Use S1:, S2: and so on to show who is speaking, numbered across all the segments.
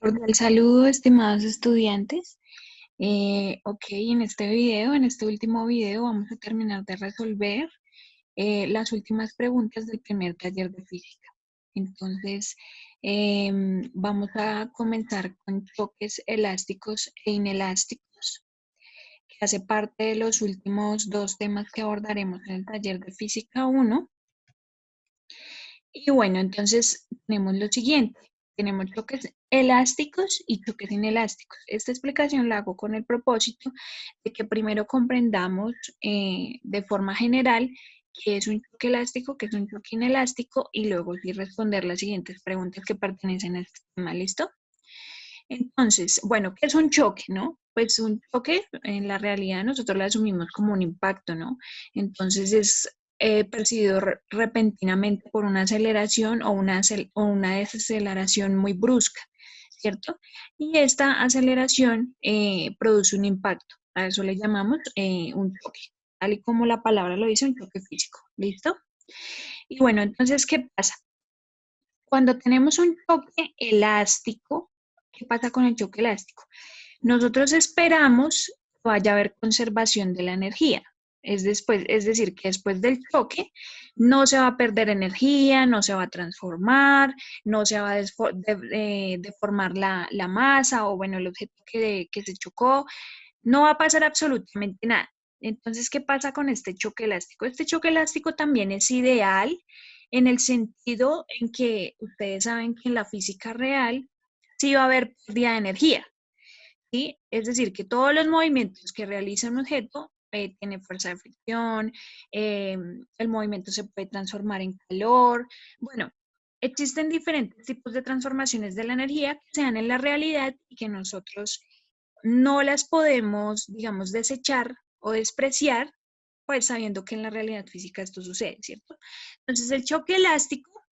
S1: Cordial saludo, estimados estudiantes. Ok, en este último video, vamos a terminar de resolver las últimas preguntas del primer taller de física. Entonces, vamos a comenzar con choques elásticos e inelásticos, que hace parte de los últimos dos temas que abordaremos en el taller de física 1. Y bueno, entonces tenemos lo siguiente. Tenemos choques elásticos y choques inelásticos. Esta explicación la hago con el propósito de que primero comprendamos de forma general qué es un choque elástico, qué es un choque inelástico y luego sí responder las siguientes preguntas que pertenecen a este tema. ¿Listo? Entonces, bueno, ¿qué es un choque, no? Pues un choque en la realidad nosotros lo asumimos como un impacto, ¿no? Entonces es percibido repentinamente por una aceleración o una desaceleración muy brusca, ¿cierto? Y esta aceleración produce un impacto. A eso le llamamos un choque, tal y como la palabra lo dice, un choque físico. ¿Listo? Y bueno, entonces, ¿qué pasa? Cuando tenemos un choque elástico, ¿qué pasa con el choque elástico? Nosotros esperamos que vaya a haber conservación de la energía. Es decir, que después del choque no se va a perder energía, no se va a transformar, no se va a deformar la masa o bueno, el objeto que se chocó. No va a pasar absolutamente nada. Entonces, ¿qué pasa con este choque elástico? Este choque elástico también es ideal en el sentido en que ustedes saben que en la física real sí va a haber pérdida de energía, ¿sí? Es decir, que todos los movimientos que realiza un objeto tiene fuerza de fricción, el movimiento se puede transformar en calor. Bueno, existen diferentes tipos de transformaciones de la energía que se dan en la realidad y que nosotros no las podemos, digamos, desechar o despreciar, pues sabiendo que en la realidad física esto sucede, ¿cierto? Entonces, el choque elástico,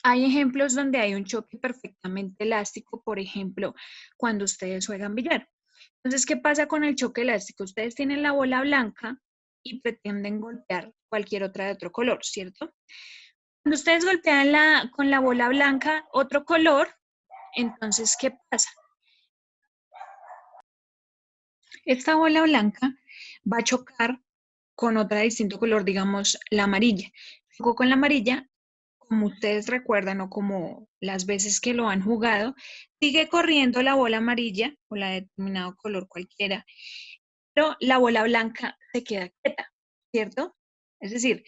S1: hay ejemplos donde hay un choque perfectamente elástico, por ejemplo, cuando ustedes juegan billar. Entonces, ¿qué pasa con el choque elástico? Ustedes tienen la bola blanca y pretenden golpear cualquier otra de otro color, ¿cierto? Cuando ustedes golpean con la bola blanca otro color, entonces, ¿qué pasa? Esta bola blanca va a chocar con otra de distinto color, digamos la amarilla. Chocó con la amarilla, como ustedes recuerdan o como las veces que lo han jugado, sigue corriendo la bola amarilla o la de determinado color cualquiera, pero la bola blanca se queda quieta, ¿cierto? Es decir,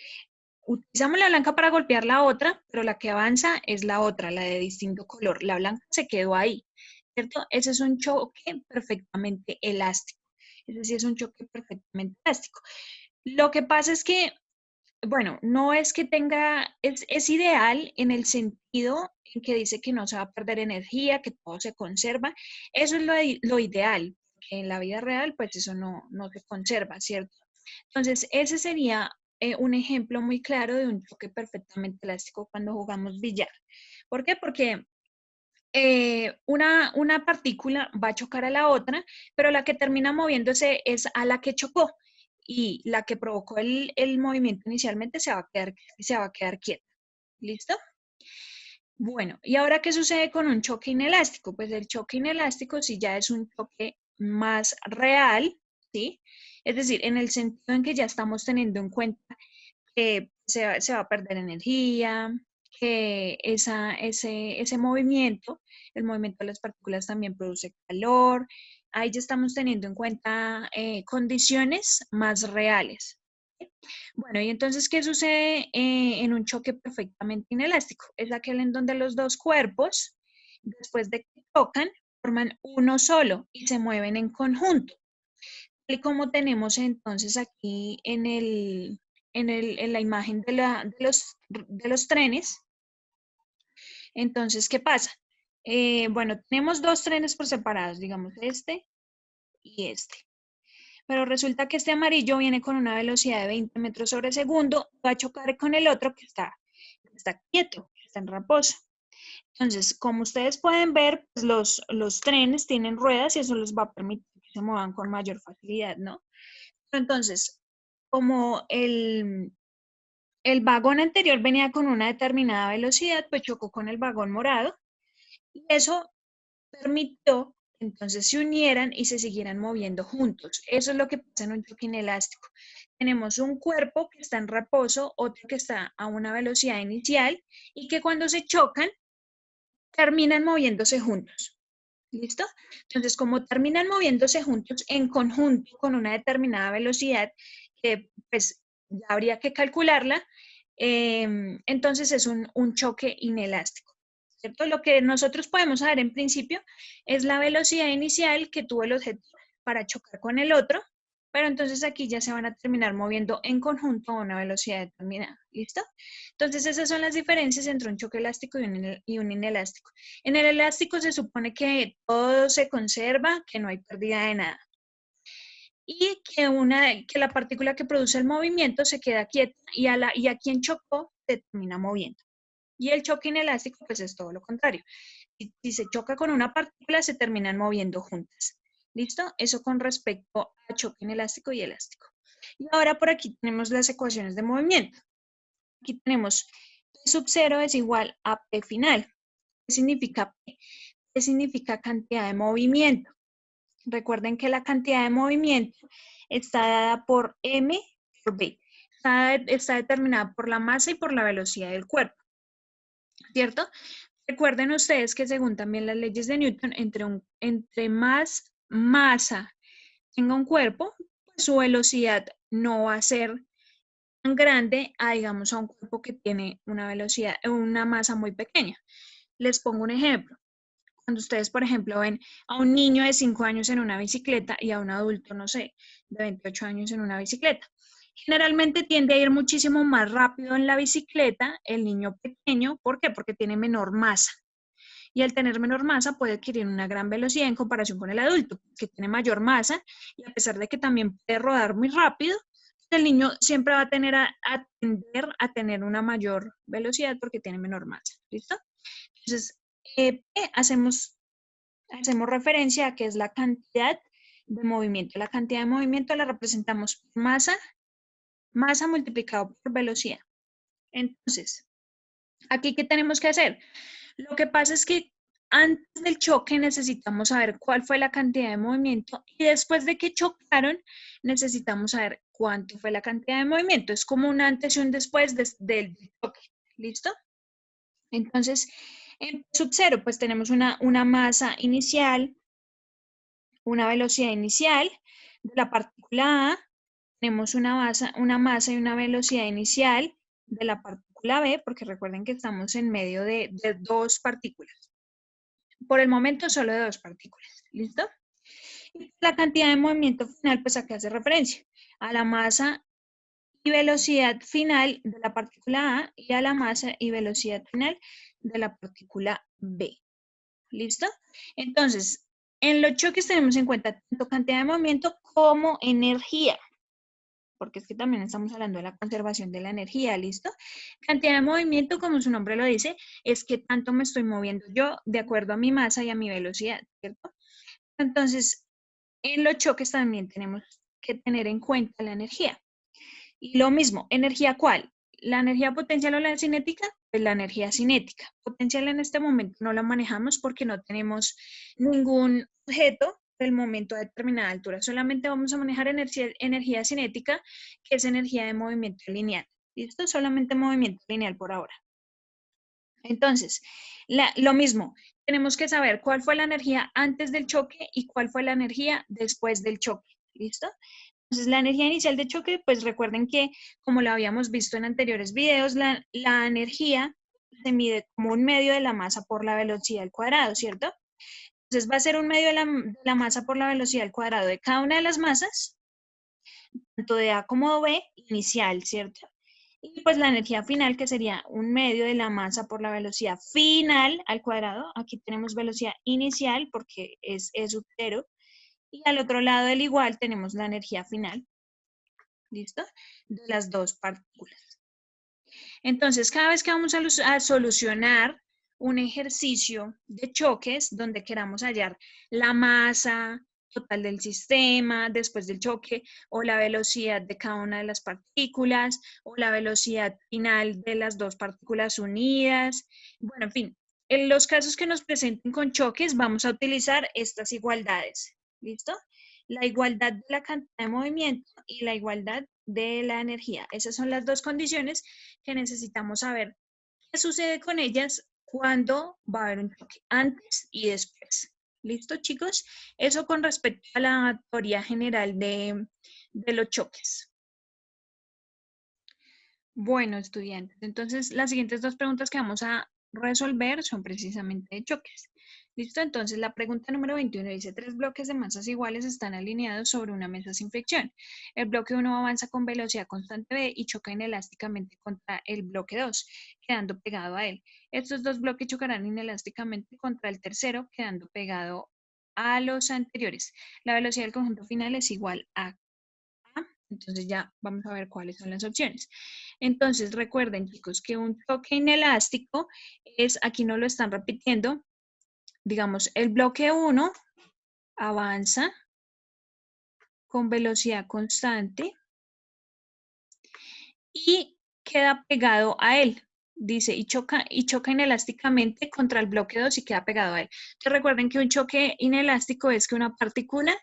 S1: utilizamos la blanca para golpear la otra, pero la que avanza es la otra, la de distinto color. La blanca se quedó ahí, ¿cierto? Ese es un choque perfectamente elástico. Es decir, es un choque perfectamente elástico. Lo que pasa es que, bueno, no es que tenga, es ideal en el sentido en que dice que no se va a perder energía, que todo se conserva. Eso es lo ideal, que en la vida real, pues eso no se conserva, ¿cierto? Entonces, ese sería un ejemplo muy claro de un choque perfectamente elástico cuando jugamos billar. ¿Por qué? Porque una partícula va a chocar a la otra, pero la que termina moviéndose es a la que chocó y la que provocó el movimiento inicialmente se va a quedar quieta. ¿Listo? Bueno, ¿y ahora qué sucede con un choque inelástico? Pues el choque inelástico sí ya es un choque más real, ¿sí? Es decir, en el sentido en que ya estamos teniendo en cuenta que se va a perder energía, que ese movimiento, el movimiento de las partículas también produce calor. Ahí ya estamos teniendo en cuenta condiciones más reales. Bueno, y entonces, ¿qué sucede en un choque perfectamente inelástico? Es aquel en donde los dos cuerpos, después de que tocan, forman uno solo y se mueven en conjunto. Y como tenemos entonces aquí en la imagen de los trenes, entonces, ¿qué pasa? Bueno, tenemos dos trenes por separados, digamos este y este. Pero resulta que este amarillo viene con una velocidad de 20 metros sobre segundo, va a chocar con el otro que está quieto, que está en reposo. Entonces, como ustedes pueden ver, pues los trenes tienen ruedas y eso les va a permitir que se muevan con mayor facilidad, ¿no? Entonces, como el vagón anterior venía con una determinada velocidad, pues chocó con el vagón morado y eso permitió que entonces se unieran y se siguieran moviendo juntos. Eso es lo que pasa en un choque inelástico. Tenemos un cuerpo que está en reposo, otro que está a una velocidad inicial y que cuando se chocan, terminan moviéndose juntos. ¿Listo? Entonces, como terminan moviéndose juntos en conjunto con una determinada velocidad, que pues ya habría que calcularla, entonces es un choque inelástico. ¿Cierto? Lo que nosotros podemos saber en principio es la velocidad inicial que tuvo el objeto para chocar con el otro, pero entonces aquí ya se van a terminar moviendo en conjunto a una velocidad determinada. ¿Listo? Entonces esas son las diferencias entre un choque elástico y un inelástico. En el elástico se supone que todo se conserva, que no hay pérdida de nada. Y que la partícula que produce el movimiento se queda quieta y a quien chocó se termina moviendo. Y el choque inelástico, pues es todo lo contrario. Si se choca con una partícula, se terminan moviendo juntas. ¿Listo? Eso con respecto a choque inelástico y elástico. Y ahora por aquí tenemos las ecuaciones de movimiento. Aquí tenemos P sub 0 es igual a P final. ¿Qué significa P? P significa cantidad de movimiento. Recuerden que la cantidad de movimiento está dada por M por B. Está determinada por la masa y por la velocidad del cuerpo. ¿Cierto? Recuerden ustedes que según también las leyes de Newton, entre más masa tenga un cuerpo, pues su velocidad no va a ser tan grande a, digamos, a un cuerpo que tiene una velocidad, una masa muy pequeña. Les pongo un ejemplo. Cuando ustedes, por ejemplo, ven a un niño de 5 años en una bicicleta y a un adulto, no sé, de 28 años en una bicicleta. Generalmente tiende a ir muchísimo más rápido en la bicicleta el niño pequeño. ¿Por qué? Porque tiene menor masa. Y al tener menor masa puede adquirir una gran velocidad en comparación con el adulto, que tiene mayor masa y a pesar de que también puede rodar muy rápido, el niño siempre va a tender a tener una mayor velocidad porque tiene menor masa. ¿Listo? Entonces, hacemos referencia a que es la cantidad de movimiento. La cantidad de movimiento la representamos por masa multiplicado por velocidad. Entonces, ¿aquí qué tenemos que hacer? Lo que pasa es que antes del choque necesitamos saber cuál fue la cantidad de movimiento y después de que chocaron necesitamos saber cuánto fue la cantidad de movimiento. Es como un antes y un después del choque. ¿Listo? Entonces, en sub 0 pues tenemos una masa inicial, una velocidad inicial de la partícula A, tenemos una masa y una velocidad inicial de la partícula B, porque recuerden que estamos en medio de dos partículas. Por el momento solo de dos partículas. ¿Listo? Y la cantidad de movimiento final, pues a qué hace referencia, a la masa y velocidad final de la partícula A y a la masa y velocidad final de la partícula B. ¿Listo? Entonces, en los choques tenemos en cuenta tanto cantidad de movimiento como energía, porque es que también estamos hablando de la conservación de la energía, ¿listo? Cantidad de movimiento, como su nombre lo dice, es que tanto me estoy moviendo yo de acuerdo a mi masa y a mi velocidad, ¿cierto? Entonces, en los choques también tenemos que tener en cuenta la energía. Y lo mismo, ¿energía cuál? ¿La energía potencial o la cinética? Pues la energía cinética. Potencial en este momento no la manejamos porque no tenemos ningún objeto del momento a determinada altura. Solamente vamos a manejar energía cinética, que es energía de movimiento lineal. ¿Listo? Solamente movimiento lineal por ahora. Entonces, lo mismo, tenemos que saber cuál fue la energía antes del choque y cuál fue la energía después del choque. ¿Listo? Entonces, la energía inicial de choque, pues recuerden que, como lo habíamos visto en anteriores videos, la energía se mide como un medio de la masa por la velocidad al cuadrado, ¿cierto? Entonces, va a ser un medio de la masa por la velocidad al cuadrado de cada una de las masas, tanto de A como de B, inicial, ¿cierto? Y pues la energía final, que sería un medio de la masa por la velocidad final al cuadrado. Aquí tenemos velocidad inicial porque es sub 0. Y al otro lado del igual tenemos la energía final. ¿Listo? De las dos partículas. Entonces, cada vez que vamos a solucionar un ejercicio de choques donde queramos hallar la masa total del sistema después del choque o la velocidad de cada una de las partículas o la velocidad final de las dos partículas unidas, bueno, en fin, En los casos que nos presenten con choques, vamos a utilizar estas igualdades. ¿Listo? La igualdad de la cantidad de movimiento y la igualdad de la energía. Esas son las dos condiciones que necesitamos saber qué sucede con ellas cuando va a haber un choque, antes y después. ¿Listo, chicos? Eso con respecto a la teoría general de los choques. Bueno, estudiantes, entonces las siguientes dos preguntas que vamos a resolver son precisamente de choques. ¿Listo? Entonces la pregunta número 21 dice, tres bloques de masas iguales están alineados sobre una mesa sin fricción. El bloque 1 avanza con velocidad constante v y choca inelásticamente contra el bloque 2, quedando pegado a él. Estos dos bloques chocarán inelásticamente contra el tercero, quedando pegado a los anteriores. La velocidad del conjunto final es igual a entonces ya vamos a ver cuáles son las opciones. Entonces recuerden, chicos, que un choque inelástico es, aquí no lo están repitiendo, digamos, el bloque 1 avanza con velocidad constante y queda pegado a él. Dice, y choca inelásticamente contra el bloque 2 y queda pegado a él. Entonces recuerden que un choque inelástico es que una partícula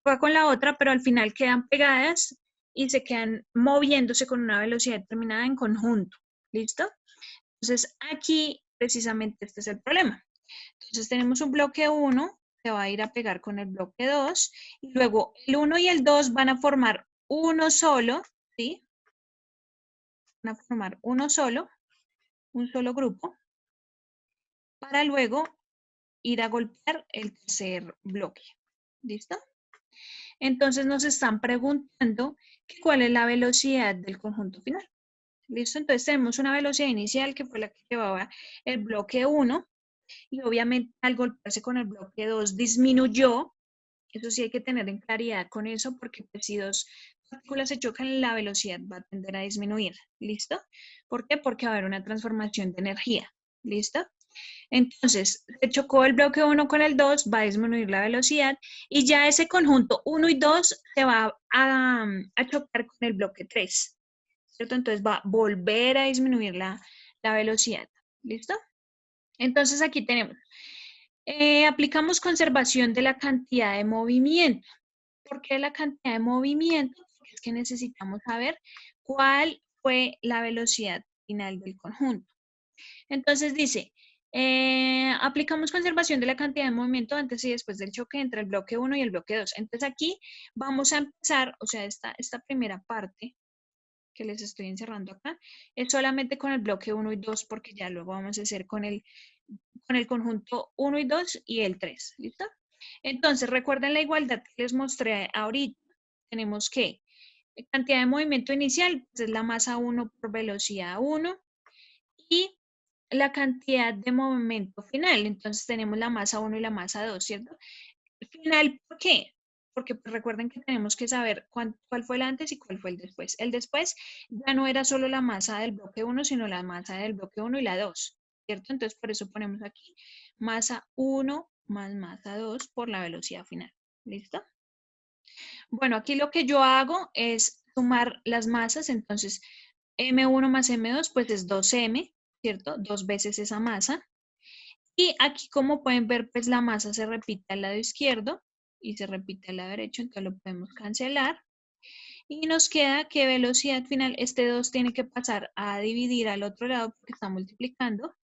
S1: choca con la otra, pero al final quedan pegadas y se quedan moviéndose con una velocidad determinada en conjunto. ¿Listo? Entonces aquí precisamente este es el problema. Entonces tenemos un bloque 1 que va a ir a pegar con el bloque 2 y luego el 1 y el 2 van a formar uno solo, ¿sí? Van a formar uno solo, un solo grupo, para luego ir a golpear el tercer bloque. ¿Listo? Entonces nos están preguntando cuál es la velocidad del conjunto final. ¿Listo? Entonces tenemos una velocidad inicial que fue la que llevaba el bloque 1 y obviamente al golpearse con el bloque 2 disminuyó. Eso sí hay que tener en claridad con eso porque pues, si dos partículas se chocan, la velocidad va a tender a disminuir. ¿Listo? ¿Por qué? Porque va a haber una transformación de energía. ¿Listo? Entonces, se chocó el bloque 1 con el 2, va a disminuir la velocidad y ya ese conjunto 1 y 2 se va a chocar con el bloque 3, ¿cierto? Entonces va a volver a disminuir la velocidad. ¿Listo? Entonces aquí tenemos, aplicamos conservación de la cantidad de movimiento. ¿Por qué la cantidad de movimiento? Porque es que necesitamos saber cuál fue la velocidad final del conjunto. Entonces dice, aplicamos conservación de la cantidad de movimiento antes y después del choque entre el bloque 1 y el bloque 2. Entonces aquí vamos a empezar, o sea, esta primera parte que les estoy encerrando acá, es solamente con el bloque 1 y 2 porque ya luego vamos a hacer con el conjunto 1 y 2 y el 3. ¿Listo? Entonces, recuerden la igualdad que les mostré ahorita. Tenemos que cantidad de movimiento inicial pues es la masa 1 por velocidad 1 y la cantidad de movimiento final. Entonces tenemos la masa 1 y la masa 2, ¿cierto? Final, ¿por qué? Porque pues, recuerden que tenemos que saber cuál fue el antes y cuál fue el después. El después ya no era solo la masa del bloque 1, sino la masa del bloque 1 y la 2, ¿cierto? Entonces por eso ponemos aquí masa 1 más masa 2 por la velocidad final. ¿Listo? Bueno, aquí lo que yo hago es sumar las masas, entonces M1 más M2 pues es 2M, ¿cierto? Dos veces esa masa. Y aquí como pueden ver pues la masa se repite al lado izquierdo y se repite al lado derecho, entonces lo podemos cancelar. Y nos queda que velocidad final, este 2 tiene que pasar a dividir al otro lado porque está multiplicando.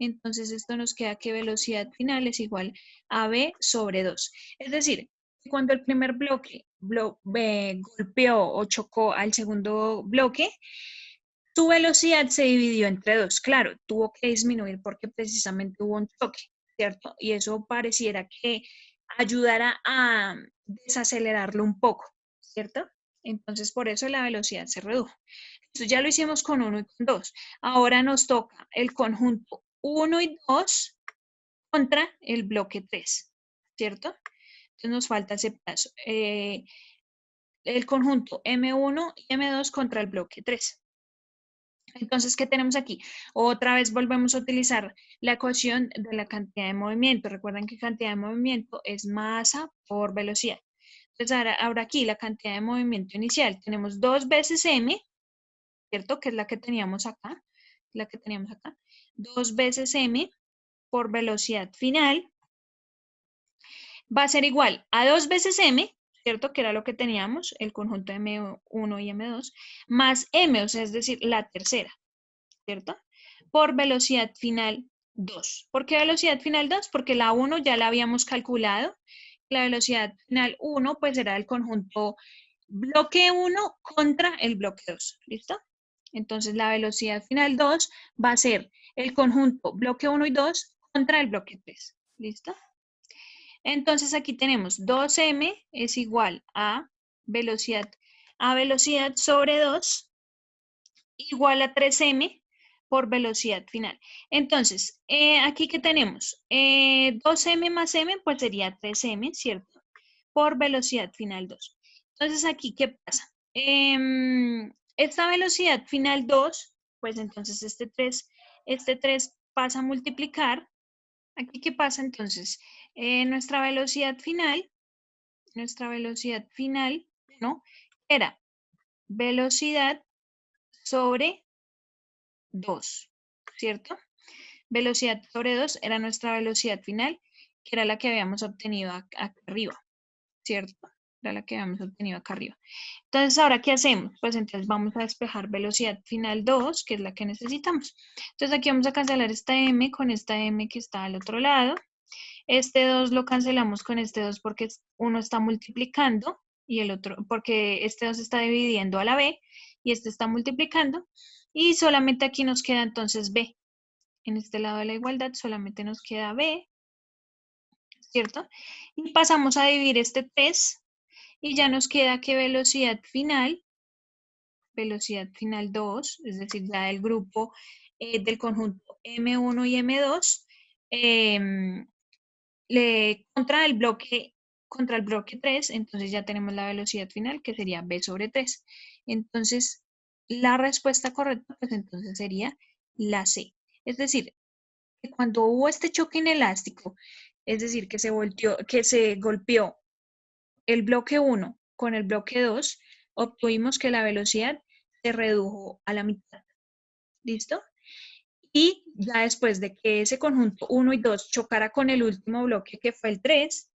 S1: Entonces esto nos queda que velocidad final es igual a B sobre 2. Es decir, cuando el primer bloque golpeó o chocó al segundo bloque, su velocidad se dividió entre 2. Claro, tuvo que disminuir porque precisamente hubo un choque, ¿cierto? Y eso pareciera que ayudara a desacelerarlo un poco, ¿cierto? Entonces, por eso la velocidad se redujo. Esto ya lo hicimos con 1 y con 2. Ahora nos toca el conjunto 1 y 2 contra el bloque 3, ¿cierto? Entonces nos falta ese paso. El conjunto M1 y M2 contra el bloque 3. Entonces, ¿qué tenemos aquí? Otra vez volvemos a utilizar la ecuación de la cantidad de movimiento. Recuerden que cantidad de movimiento es masa por velocidad. Entonces, ahora aquí la cantidad de movimiento inicial. Tenemos 2 veces m, ¿cierto? Que es la que teníamos acá. La que teníamos acá. 2 veces m por velocidad final va a ser igual a 2 veces m, ¿cierto? Que era lo que teníamos, el conjunto M1 y M2, más m, o sea, es decir, la tercera, ¿cierto? Por velocidad final 2. ¿Por qué velocidad final 2? Porque la 1 ya la habíamos calculado. La velocidad final 1 pues era el conjunto bloque 1 contra el bloque 2. ¿Listo? Entonces la velocidad final 2 va a ser el conjunto bloque 1 y 2 contra el bloque 3. ¿Listo? Entonces aquí tenemos 2m es igual velocidad, a velocidad sobre 2 igual a 3m por velocidad final. Entonces, aquí que tenemos 2m más m, pues sería 3m, ¿cierto? Por velocidad final 2. Entonces, aquí, ¿qué pasa? Esta velocidad final 2, pues entonces este 3 pasa a multiplicar. Aquí, ¿qué pasa? Entonces, nuestra velocidad final, ¿no? Era velocidad sobre 2, ¿cierto? Velocidad sobre 2 era nuestra velocidad final, que era la que habíamos obtenido acá arriba, ¿cierto? Era la que habíamos obtenido acá arriba. Entonces, ¿ahora qué hacemos? Pues entonces vamos a despejar velocidad final 2, que es la que necesitamos. Entonces, aquí vamos a cancelar esta m con esta m que está al otro lado. Este 2 lo cancelamos con este 2 porque uno está multiplicando y el otro, porque este 2 está dividiendo a la b y este está multiplicando. Y solamente aquí nos queda entonces b. En este lado de la igualdad solamente nos queda b, ¿cierto? Y pasamos a dividir este 3 y ya nos queda que velocidad final 2, es decir, ya del grupo del conjunto M1 y M2, contra el bloque 3, entonces ya tenemos la velocidad final que sería b sobre 3. Entonces, la respuesta correcta, pues entonces sería la C. Es decir, que cuando hubo este choque inelástico, es decir, que se golpeó el bloque 1 con el bloque 2, obtuvimos que la velocidad se redujo a la mitad. ¿Listo? Y ya después de que ese conjunto 1 y 2 chocara con el último bloque que fue el 3,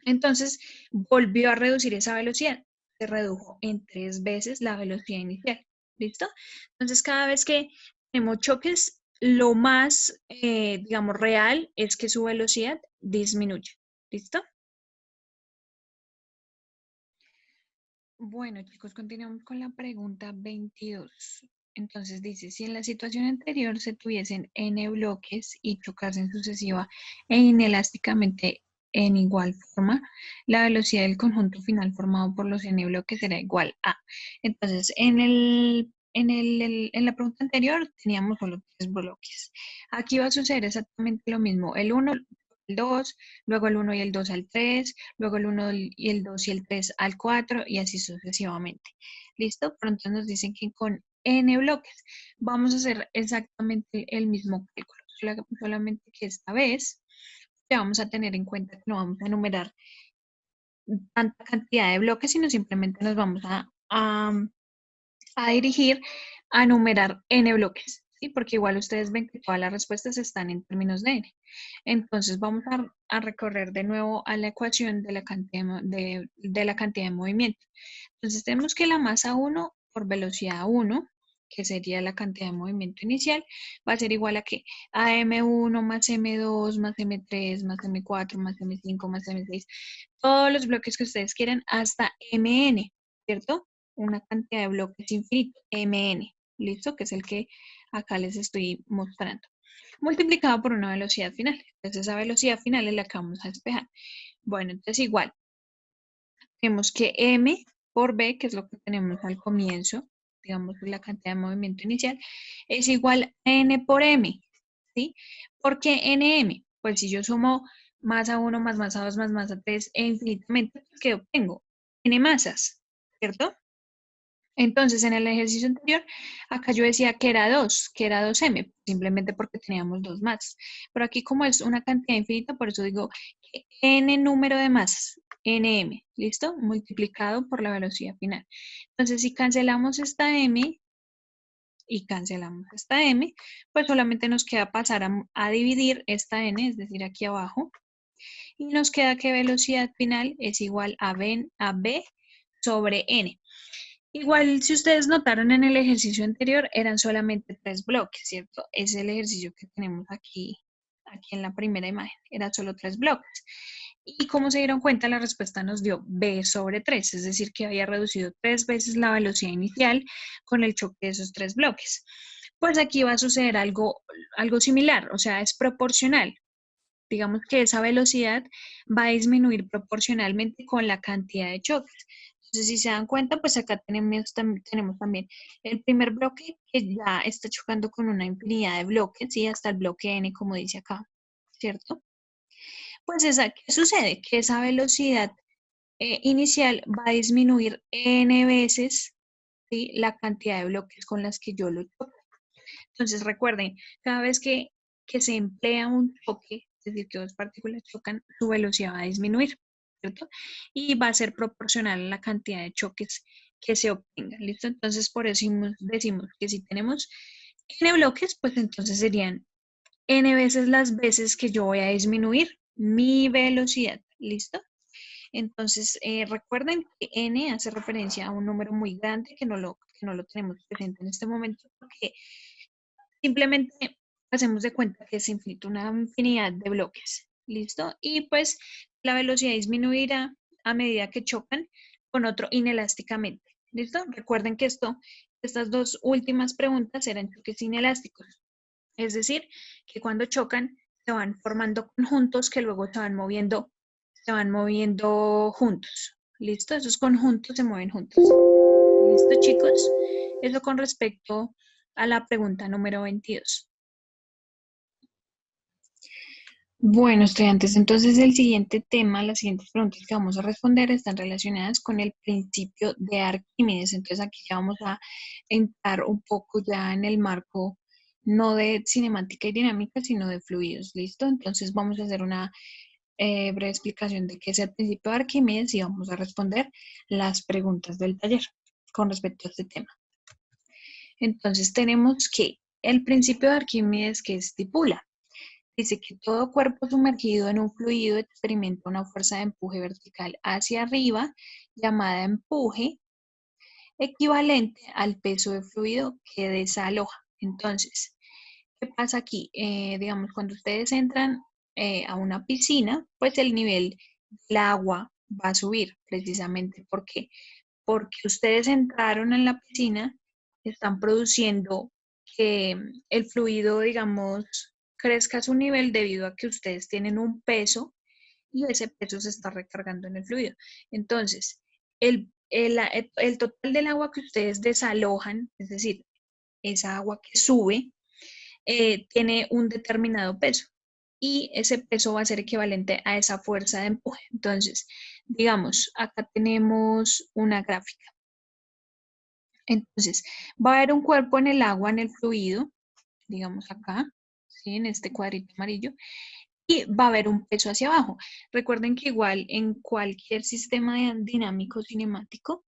S1: entonces volvió a reducir esa velocidad. Se redujo en 3 veces la velocidad inicial. ¿Listo? Entonces cada vez que tenemos choques, lo más, digamos, real es que su velocidad disminuye. ¿Listo? Bueno, chicos, continuamos con la pregunta 22. Entonces dice, si en la situación anterior se tuviesen n bloques y chocasen sucesiva e inelásticamente en igual forma, la velocidad del conjunto final formado por los n bloques será igual a. Entonces, en la pregunta anterior teníamos solo 3 bloques. Aquí va a suceder exactamente lo mismo. El 1, el 2, luego el 1 y el 2 al 3, luego el 1 y el 2 y el 3 al 4 y así sucesivamente. ¿Listo? Pronto nos dicen que con n bloques vamos a hacer exactamente el mismo cálculo, solamente que esta vez ya vamos a tener en cuenta que no vamos a enumerar tanta cantidad de bloques, sino simplemente nos vamos a dirigir a numerar n bloques, ¿sí? Porque igual ustedes ven que todas las respuestas están en términos de n. Entonces vamos a recorrer de nuevo a la ecuación de la cantidad de la cantidad de movimiento. Entonces tenemos que la masa 1 por velocidad 1, que sería la cantidad de movimiento inicial, va a ser igual a que a m1 más m2 más m3 más m4 más m5 más m6, todos los bloques que ustedes quieran hasta mn, ¿cierto? Una cantidad de bloques infinito, mn, ¿listo? Que es el que acá les estoy mostrando. Multiplicado por una velocidad final. Entonces esa velocidad final es la que vamos a despejar. Bueno, entonces igual, tenemos que m por b, que es lo que tenemos al comienzo, digamos la cantidad de movimiento inicial, es igual a n por m, ¿sí? ¿Por qué nm? Pues si yo sumo masa 1 más masa 2 más masa 3 e infinitamente, ¿qué obtengo? N masas, ¿cierto? Entonces, en el ejercicio anterior, acá yo decía que era 2, que era 2m, simplemente porque teníamos 2 masas. Pero aquí como es una cantidad infinita, por eso digo que n número de masas, nm, ¿listo? Multiplicado por la velocidad final. Entonces, si cancelamos esta m, y cancelamos esta m, pues solamente nos queda pasar a dividir esta n, es decir, aquí abajo, y nos queda que velocidad final es igual a b sobre n. Igual, si ustedes notaron en el ejercicio anterior, eran solamente 3 bloques, ¿cierto? Es el ejercicio que tenemos aquí en la primera imagen, eran solo 3 bloques. Y como se dieron cuenta, la respuesta nos dio b sobre 3, es decir, que había reducido 3 veces la velocidad inicial con el choque de esos 3 bloques. Pues aquí va a suceder algo similar, o sea, es proporcional. Digamos que esa velocidad va a disminuir proporcionalmente con la cantidad de choques. Entonces, si se dan cuenta, pues acá tenemos también el primer bloque que ya está chocando con una infinidad de bloques, ¿sí? Hasta el bloque n, como dice acá, ¿cierto? Pues ¿qué sucede? Que esa velocidad inicial va a disminuir n veces, ¿sí? La cantidad de bloques con las que yo lo choco. Entonces, recuerden, cada vez que se emplea un choque, es decir, que dos partículas chocan, su velocidad va a disminuir, ¿cierto? Y va a ser proporcional a la cantidad de choques que se obtengan, ¿listo? Entonces, por eso decimos que si tenemos n bloques, pues entonces serían n veces las veces que yo voy a disminuir mi velocidad, ¿listo? Entonces, recuerden que n hace referencia a un número muy grande que no lo tenemos presente en este momento porque simplemente hacemos de cuenta que es infinito, una infinidad de bloques, ¿listo? Y pues la velocidad disminuirá a medida que chocan con otro inelásticamente, ¿listo? Recuerden que estas dos últimas preguntas eran choques inelásticos, es decir, que cuando chocan se van formando conjuntos que luego se van moviendo juntos, ¿listo? Esos conjuntos se mueven juntos. ¿Listo, chicos? Eso con respecto a la pregunta número 22. Bueno, estudiantes, entonces el siguiente tema, las siguientes preguntas que vamos a responder están relacionadas con el principio de Arquímedes. Entonces aquí ya vamos a entrar un poco ya en el marco no de cinemática y dinámica, sino de fluidos. ¿Listo? Entonces vamos a hacer una breve explicación de qué es el principio de Arquímedes y vamos a responder las preguntas del taller con respecto a este tema. Entonces tenemos que el principio de Arquímedes que estipula, dice que todo cuerpo sumergido en un fluido experimenta una fuerza de empuje vertical hacia arriba, llamada empuje, equivalente al peso del fluido que desaloja. Entonces, ¿qué pasa aquí? Digamos, cuando ustedes entran a una piscina, pues el nivel del agua va a subir, precisamente. ¿Por qué? Porque ustedes entraron en la piscina, están produciendo que el fluido, digamos, crezca su nivel debido a que ustedes tienen un peso y ese peso se está recargando en el fluido. Entonces, el total del agua que ustedes desalojan, es decir, esa agua que sube, tiene un determinado peso y ese peso va a ser equivalente a esa fuerza de empuje. Entonces, digamos, acá tenemos una gráfica. Entonces, va a haber un cuerpo en el agua, en el fluido, digamos acá, ¿sí? En este cuadrito amarillo, y va a haber un peso hacia abajo. Recuerden que igual en cualquier sistema dinámico cinemático,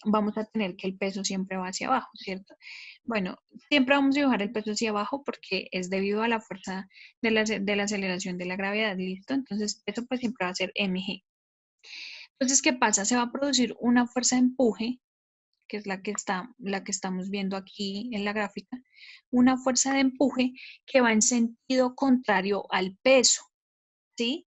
S1: vamos a tener que el peso siempre va hacia abajo, ¿cierto? Bueno, siempre vamos a dibujar el peso hacia abajo porque es debido a la fuerza de la aceleración de la gravedad, ¿listo? Entonces, eso pues siempre va a ser mg. Entonces, ¿qué pasa? Se va a producir una fuerza de empuje, que es la que estamos viendo aquí en la gráfica, una fuerza de empuje que va en sentido contrario al peso, ¿sí?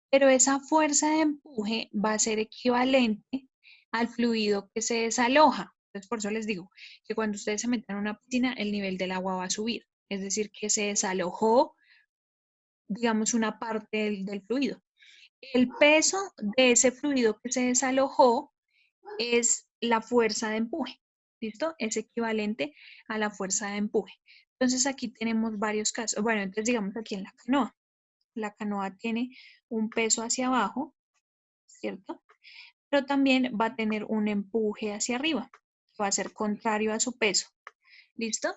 S1: Pero esa fuerza de empuje va a ser equivalente al fluido que se desaloja. Entonces, por eso les digo que cuando ustedes se metan en una piscina, el nivel del agua va a subir. Es decir, que se desalojó, digamos, una parte del fluido. El peso de ese fluido que se desalojó es la fuerza de empuje. ¿Listo? Es equivalente a la fuerza de empuje. Entonces, aquí tenemos varios casos. Bueno, entonces digamos aquí en la canoa. La canoa tiene un peso hacia abajo, ¿cierto? Pero también va a tener un empuje hacia arriba, que va a ser contrario a su peso. ¿Listo?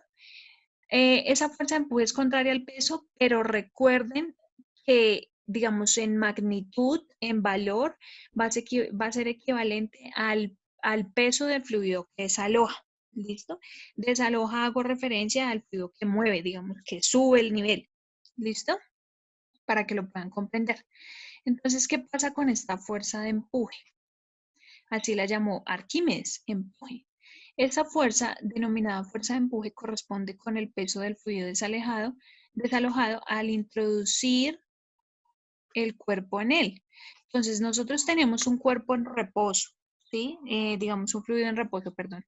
S1: Esa fuerza de empuje es contraria al peso, pero recuerden que, digamos, en magnitud, en valor, va a ser equivalente al peso del fluido que desaloja. ¿Listo? Desaloja hago referencia al fluido que mueve, digamos, que sube el nivel. ¿Listo? Para que lo puedan comprender. Entonces, ¿qué pasa con esta fuerza de empuje? Así la llamó Arquímedes, empuje. Esa fuerza, denominada fuerza de empuje, corresponde con el peso del fluido desalojado al introducir el cuerpo en él. Entonces, nosotros tenemos un cuerpo en reposo, ¿sí? Digamos, un fluido en reposo, perdón,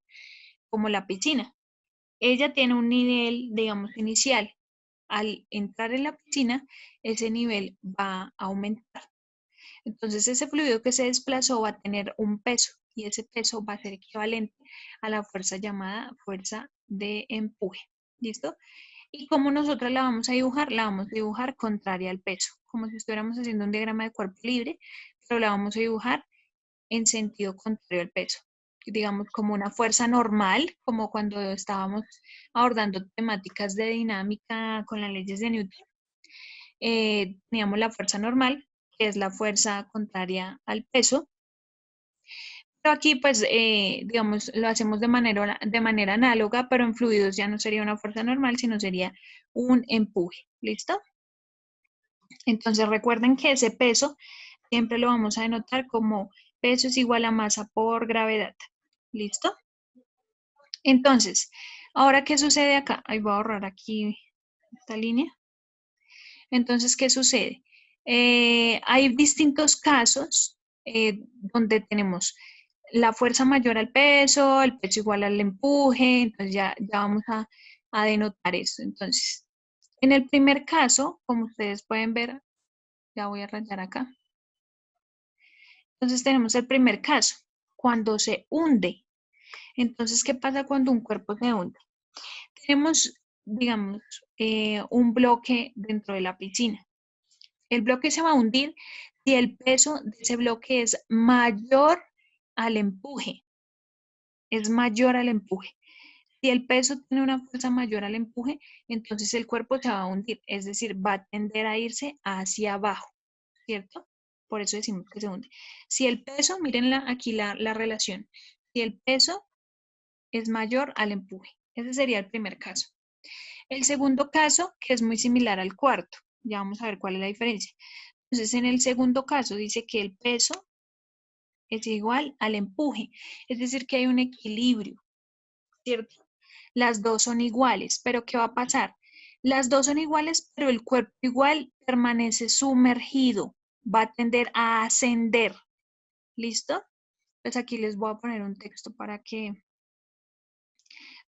S1: como la piscina. Ella tiene un nivel, digamos, inicial. Al entrar en la piscina, ese nivel va a aumentar. Entonces, ese fluido que se desplazó va a tener un peso y ese peso va a ser equivalente a la fuerza llamada fuerza de empuje. ¿Listo? Y como nosotros la vamos a dibujar, la vamos a dibujar contraria al peso, como si estuviéramos haciendo un diagrama de cuerpo libre, pero la vamos a dibujar en sentido contrario al peso. Digamos, como una fuerza normal, como cuando estábamos abordando temáticas de dinámica con las leyes de Newton. Teníamos la fuerza normal, que es la fuerza contraria al peso. Pero aquí, pues, digamos, lo hacemos de manera análoga, pero en fluidos ya no sería una fuerza normal, sino sería un empuje. ¿Listo? Entonces, recuerden que ese peso siempre lo vamos a denotar como peso es igual a masa por gravedad. ¿Listo? Entonces, ahora, ¿qué sucede acá? Ahí voy a ahorrar aquí esta línea. Entonces, ¿qué sucede? Hay distintos casos donde tenemos la fuerza mayor al peso, el peso igual al empuje, entonces ya vamos a denotar eso. Entonces, en el primer caso, como ustedes pueden ver, ya voy a rayar acá. Entonces tenemos el primer caso, cuando se hunde. Entonces, ¿qué pasa cuando un cuerpo se hunde? Tenemos, digamos, un bloque dentro de la piscina. El bloque se va a hundir si el peso de ese bloque es mayor al empuje. Es mayor al empuje. Si el peso tiene una fuerza mayor al empuje, entonces el cuerpo se va a hundir, es decir, va a tender a irse hacia abajo, ¿cierto? Por eso decimos que se hunde. Si el peso, miren aquí la relación, si el peso es mayor al empuje, ese sería el primer caso. El segundo caso, que es muy similar al cuarto, ya vamos a ver cuál es la diferencia. Entonces, en el segundo caso dice que el peso es igual al empuje, es decir, que hay un equilibrio, ¿cierto? Las dos son iguales, pero ¿qué va a pasar? Las dos son iguales, pero el cuerpo igual permanece sumergido, va a tender a ascender. ¿Listo? Pues aquí les voy a poner un texto para que...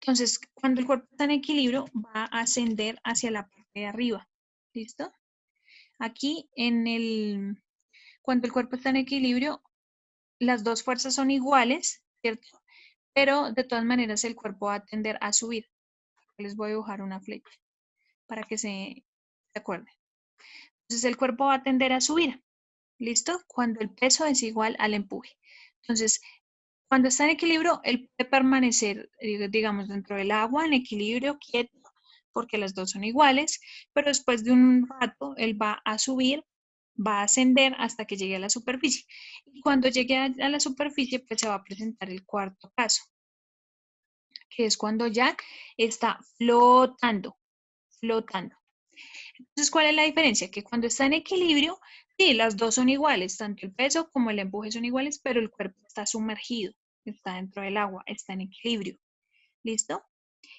S1: Entonces, cuando el cuerpo está en equilibrio, va a ascender hacia la parte de arriba. ¿Listo? Aquí cuando el cuerpo está en equilibrio, las dos fuerzas son iguales, ¿cierto? Pero de todas maneras el cuerpo va a tender a subir. Les voy a dibujar una flecha para que se acuerden. Entonces el cuerpo va a tender a subir, ¿listo? Cuando el peso es igual al empuje. Entonces, cuando está en equilibrio, él puede permanecer, digamos, dentro del agua, en equilibrio, quieto, porque las dos son iguales, pero después de un rato, él va a subir, va a ascender hasta que llegue a la superficie. Y cuando llegue a la superficie, pues se va a presentar el cuarto caso, que es cuando ya está flotando, flotando. Entonces, ¿cuál es la diferencia? Que cuando está en equilibrio, sí, las dos son iguales, tanto el peso como el empuje son iguales, pero el cuerpo está sumergido, está dentro del agua, está en equilibrio. ¿Listo?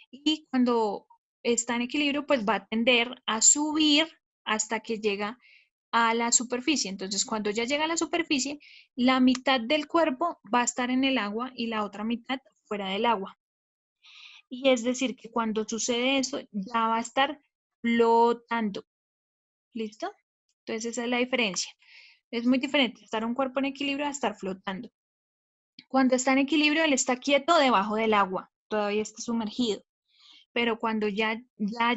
S1: Y cuando está en equilibrio, pues va a tender a subir hasta que llega a la superficie. Entonces, cuando ya llega a la superficie, la mitad del cuerpo va a estar en el agua y la otra mitad fuera del agua. Y es decir, que cuando sucede eso, ya va a estar flotando. ¿Listo? Entonces esa es la diferencia. Es muy diferente estar un cuerpo en equilibrio a estar flotando. Cuando está en equilibrio, él está quieto debajo del agua, todavía está sumergido. Pero cuando ya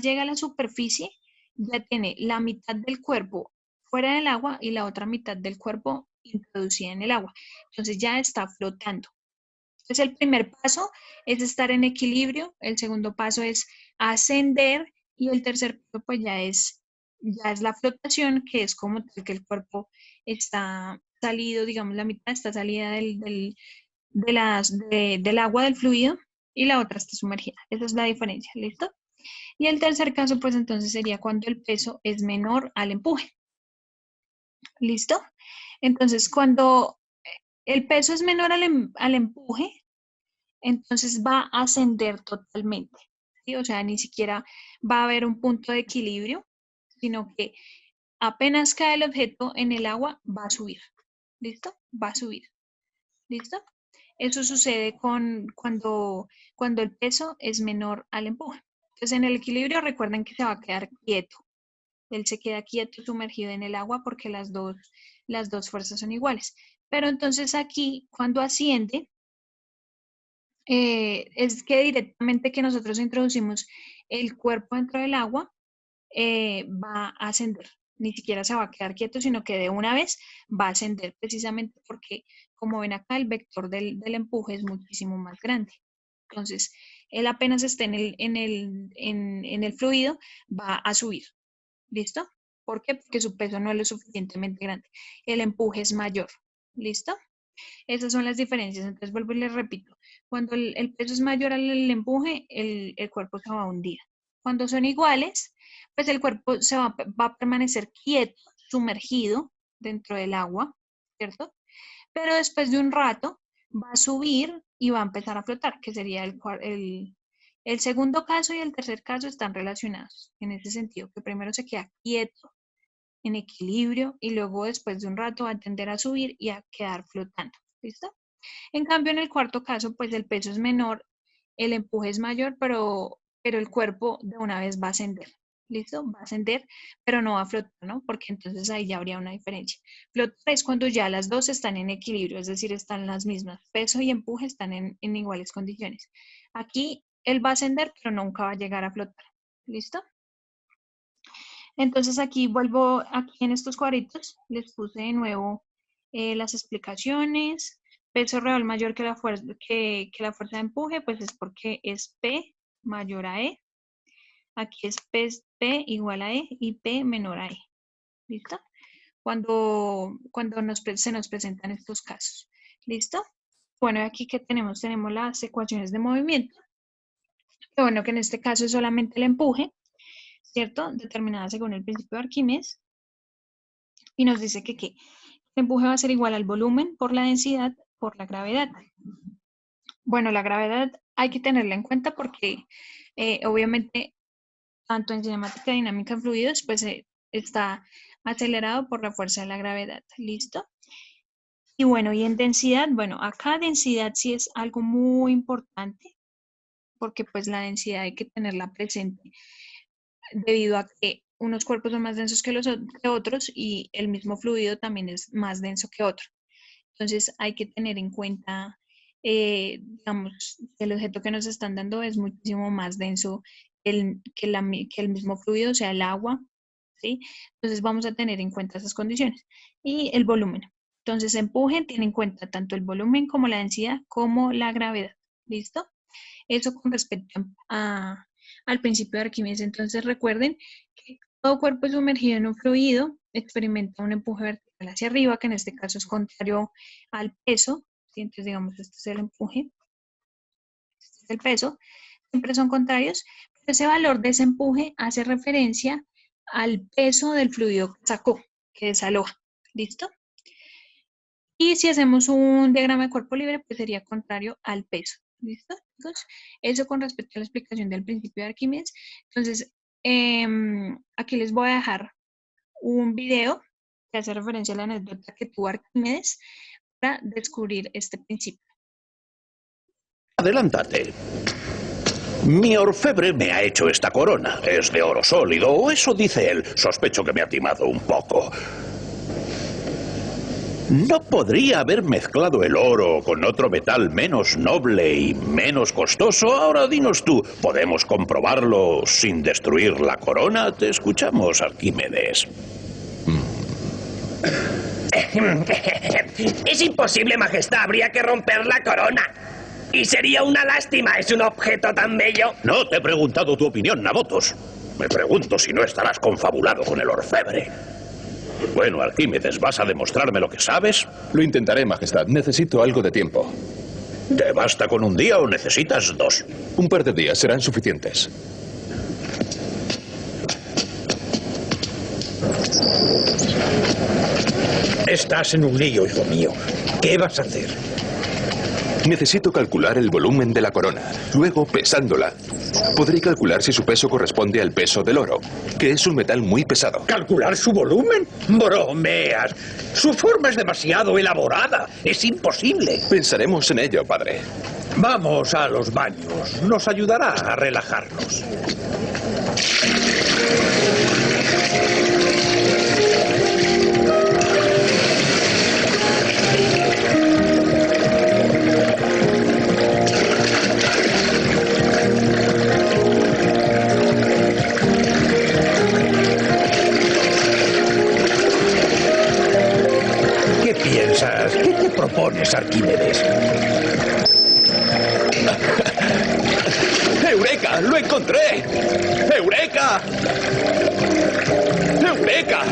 S1: llega a la superficie, ya tiene la mitad del cuerpo fuera del agua y la otra mitad del cuerpo introducida en el agua. Entonces ya está flotando. Entonces el primer paso es estar en equilibrio, el segundo paso es ascender y el tercer paso pues ya es la flotación, que es como que el cuerpo está salido, digamos la mitad está salida del agua, del fluido, y la otra está sumergida. Esa es la diferencia, ¿listo? Y el tercer caso, pues entonces sería cuando el peso es menor al empuje. ¿Listo? Entonces, cuando el peso es menor al empuje, entonces va a ascender totalmente, ¿sí? O sea, ni siquiera va a haber un punto de equilibrio, sino que apenas cae el objeto en el agua, va a subir. ¿Listo? Va a subir. ¿Listo? Eso sucede cuando el peso es menor al empuje. Entonces, en el equilibrio, recuerden que se va a quedar quieto. Él se queda quieto, sumergido en el agua, porque las dos fuerzas son iguales. Pero entonces aquí, cuando asciende, es que directamente que nosotros introducimos el cuerpo dentro del agua, va a ascender. Ni siquiera se va a quedar quieto, sino que de una vez va a ascender, precisamente porque, como ven acá, el vector del empuje es muchísimo más grande. Entonces, él apenas esté en el fluido, va a subir. ¿Listo? ¿Por qué? Porque su peso no es lo suficientemente grande. El empuje es mayor. ¿Listo? Esas son las diferencias. Entonces, vuelvo y les repito. Cuando el peso es mayor al empuje, el cuerpo se va a hundir. Cuando son iguales, pues el cuerpo va a permanecer quieto, sumergido dentro del agua, ¿cierto? Pero después de un rato va a subir y va a empezar a flotar, que sería el segundo caso y el tercer caso están relacionados en ese sentido, que primero se queda quieto, en equilibrio, y luego después de un rato va a tender a subir y a quedar flotando. ¿Listo? En cambio, en el cuarto caso, pues el peso es menor, el empuje es mayor, pero el cuerpo de una vez va a ascender. ¿Listo? Va a ascender, pero no va a flotar, ¿no? Porque entonces ahí ya habría una diferencia. Flotar es cuando ya las dos están en equilibrio, es decir, están las mismas. Peso y empuje están en iguales condiciones. Aquí él va a ascender, pero nunca va a llegar a flotar. ¿Listo? Entonces aquí vuelvo, aquí en estos cuadritos, les puse de nuevo las explicaciones. Peso real mayor que la fuerza de empuje, pues es porque es P mayor a E. Aquí es P igual a E y P menor a E. ¿Listo? Cuando se nos presentan estos casos. ¿Listo? Bueno, aquí que tenemos las ecuaciones de movimiento. Que bueno, que en este caso es solamente el empuje, ¿cierto? Determinada según el principio de Arquímedes. Y nos dice que el empuje va a ser igual al volumen por la densidad por la gravedad. Bueno, la gravedad hay que tenerla en cuenta porque obviamente tanto en cinemática dinámica en fluidos pues está acelerado por la fuerza de la gravedad. ¿Listo? Y bueno, y en densidad, bueno, acá densidad sí es algo muy importante porque pues la densidad hay que tenerla presente debido a que unos cuerpos son más densos que otros y el mismo fluido también es más denso que otro. Entonces hay que tener en cuenta, digamos, que el objeto que nos están dando es muchísimo más denso que el mismo fluido, o sea, el agua, ¿sí? Entonces vamos a tener en cuenta esas condiciones. Y el volumen. Entonces, empuje tiene en cuenta tanto el volumen como la densidad como la gravedad. ¿Listo? Eso con respecto al principio de Arquímedes. Entonces recuerden que todo cuerpo sumergido en un fluido experimenta un empuje vertical hacia arriba, que en este caso es contrario al peso. ¿Sí? Entonces digamos, este es el empuje, este es el peso, siempre son contrarios, pero ese valor de ese empuje hace referencia al peso del fluido que sacó, que desaloja. ¿Listo? Y si hacemos un diagrama de cuerpo libre, pues sería contrario al peso. ¿Listo? Entonces, eso con respecto a la explicación del principio de Arquímedes. Entonces, aquí les voy a dejar un video que hace referencia a la anécdota que tuvo Arquímedes para descubrir este principio.
S2: Adelántate. Mi orfebre me ha hecho esta corona. Es de oro sólido, o eso dice él. Sospecho que me ha timado un poco. ¿No podría haber mezclado el oro con otro metal menos noble y menos costoso? Ahora dinos tú, ¿podemos comprobarlo sin destruir la corona? Te escuchamos, Arquímedes.
S3: Es imposible, Majestad. Habría que romper la corona. Y sería una lástima. Es un objeto tan bello.
S2: No te he preguntado tu opinión, Nabotos. Me pregunto si no estarás confabulado con el orfebre. Bueno, Arquímedes, ¿vas a demostrarme lo que sabes?
S4: Lo intentaré, Majestad. Necesito algo de tiempo.
S2: ¿Te basta con un día o necesitas 2?
S4: Un par de días serán suficientes.
S5: Estás en un lío, hijo mío. ¿Qué vas a hacer?
S4: Necesito calcular el volumen de la corona. Luego, pesándola, podré calcular si su peso corresponde al peso del oro, que es un metal muy pesado.
S5: ¿Calcular su volumen? Bromeas. Su forma es demasiado elaborada. Es imposible.
S4: Pensaremos en ello, padre.
S5: Vamos a los baños. Nos ayudará a relajarnos. ¿Qué piensas? ¿Qué te propones, Arquímedes?
S4: ¡Eureka! ¡Lo encontré! ¡Eureka! ¡Eureka!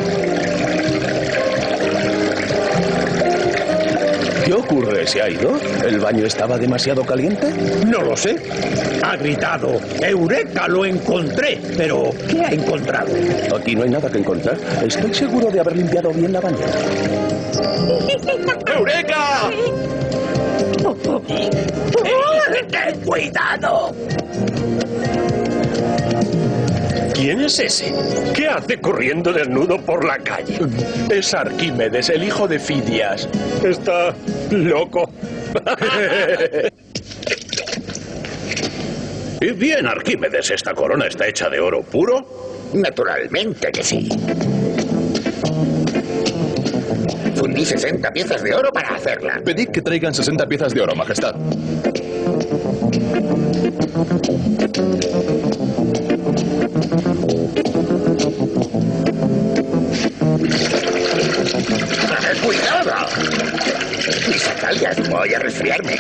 S2: ¿Qué ocurre? ¿Se ha ido? ¿El baño estaba demasiado caliente?
S5: No lo sé. Ha gritado, ¡Eureka! ¡Lo encontré! Pero, ¿qué ha encontrado?
S2: Aquí no hay nada que encontrar. Estoy seguro de haber limpiado bien la bañera.
S4: ¡Eureka!
S3: ¡Ten cuidado!
S6: ¿Quién es ese? ¿Qué hace corriendo desnudo por la calle?
S7: Es Arquímedes, el hijo de Fidias.
S6: Está loco.
S2: Y bien, Arquímedes, ¿esta corona está hecha de oro puro?
S3: Naturalmente que sí. Fundí 60 piezas de oro para hacerla.
S4: Pedid que traigan 60 piezas de oro, majestad.
S3: ¡Cuidado! Mis sandalias, voy a resfriarme.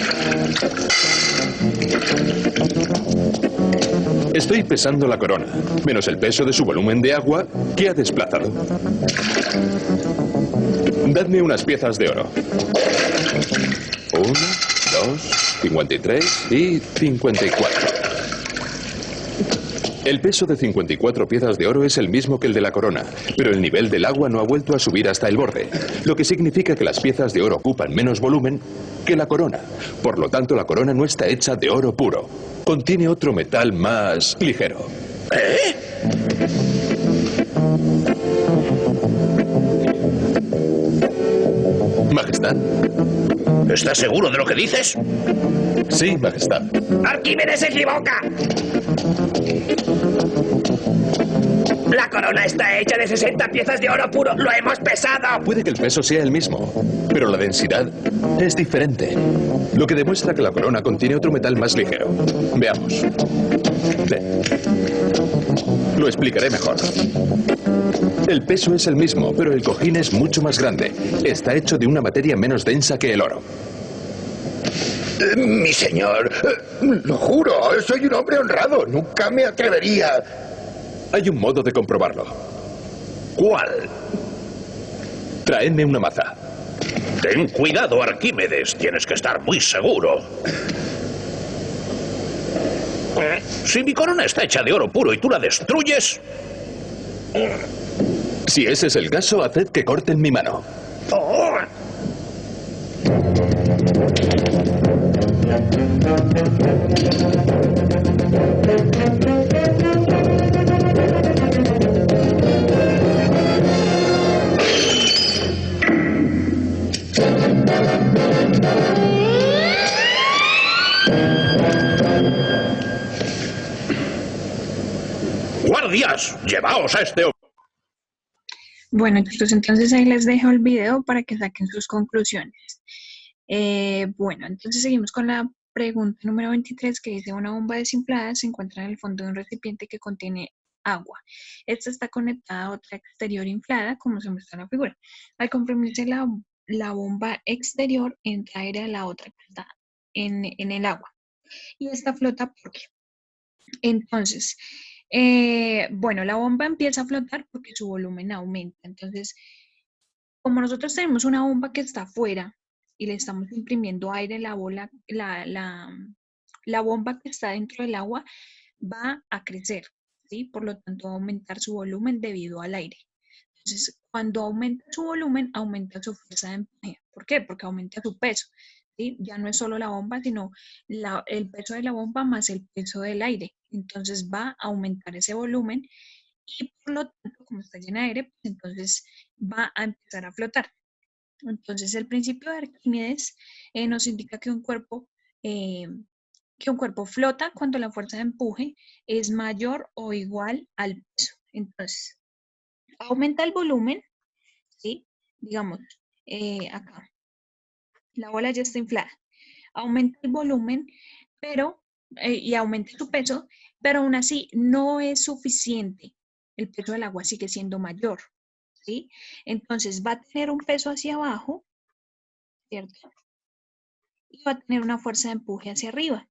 S4: Estoy pesando la corona, menos el peso de su volumen de agua que ha desplazado. Dadme unas piezas de oro. 1, 2, 53 y 54. El peso de 54 piezas de oro es el mismo que el de la corona, pero el nivel del agua no ha vuelto a subir hasta el borde, lo que significa que las piezas de oro ocupan menos volumen que la corona. Por lo tanto, la corona no está hecha de oro puro. Contiene otro metal más ligero.
S2: ¿Eh?
S4: Majestad.
S2: ¿Estás seguro de lo que dices?
S4: Sí, majestad.
S3: ¡Arquímedes se equivoca! La corona está hecha de 60 piezas de oro puro. ¡Lo hemos pesado!
S4: Puede que el peso sea el mismo, pero la densidad es diferente, lo que demuestra que la corona contiene otro metal más ligero. Veamos. Ven. Lo explicaré mejor. El peso es el mismo, pero el cojín es mucho más grande. Está hecho de una materia menos densa que el oro.
S3: Mi señor, lo juro, soy un hombre honrado. Nunca me atrevería.
S4: Hay un modo de comprobarlo.
S2: ¿Cuál?
S4: Traedme una maza.
S2: Ten cuidado, Arquímedes. Tienes que estar muy seguro. Si mi corona está hecha de oro puro y tú la destruyes...
S4: Si ese es el caso, haced que corten mi mano.
S3: Oh.
S2: ¡Guardias! ¡Llevaos a este hombre!
S1: Bueno, chicos, entonces ahí les dejo el video para que saquen sus conclusiones. Bueno, entonces seguimos con la pregunta número 23 que dice: una bomba desinflada se encuentra en el fondo de un recipiente que contiene agua. Esta está conectada a otra exterior inflada, como se muestra en la figura. Al comprimirse la bomba exterior, entra aire a la otra que está en el agua. Y esta flota, ¿por qué? Entonces, bueno, la bomba empieza a flotar porque su volumen aumenta. Entonces, como nosotros tenemos una bomba que está afuera y le estamos imprimiendo aire, la bola, la bomba que está dentro del agua va a crecer, ¿sí? Por lo tanto, va a aumentar su volumen debido al aire. Entonces, cuando aumenta su volumen, aumenta su fuerza de empuje. ¿Por qué? Porque aumenta su peso, ¿sí? Ya no es solo la bomba, sino el peso de la bomba más el peso del aire. Entonces, va a aumentar ese volumen y por lo tanto, como está llena de aire, pues entonces va a empezar a flotar. Entonces, el principio de Arquímedes nos indica eh, que un cuerpo flota cuando la fuerza de empuje es mayor o igual al peso. Entonces, aumenta el volumen, ¿sí? Digamos, acá, la bola ya está inflada. Aumenta el volumen, pero, y aumenta su peso, pero aún así no es suficiente. El peso del agua sigue siendo mayor, ¿sí? Entonces va a tener un peso hacia abajo, ¿cierto? Y va a tener una fuerza de empuje hacia arriba.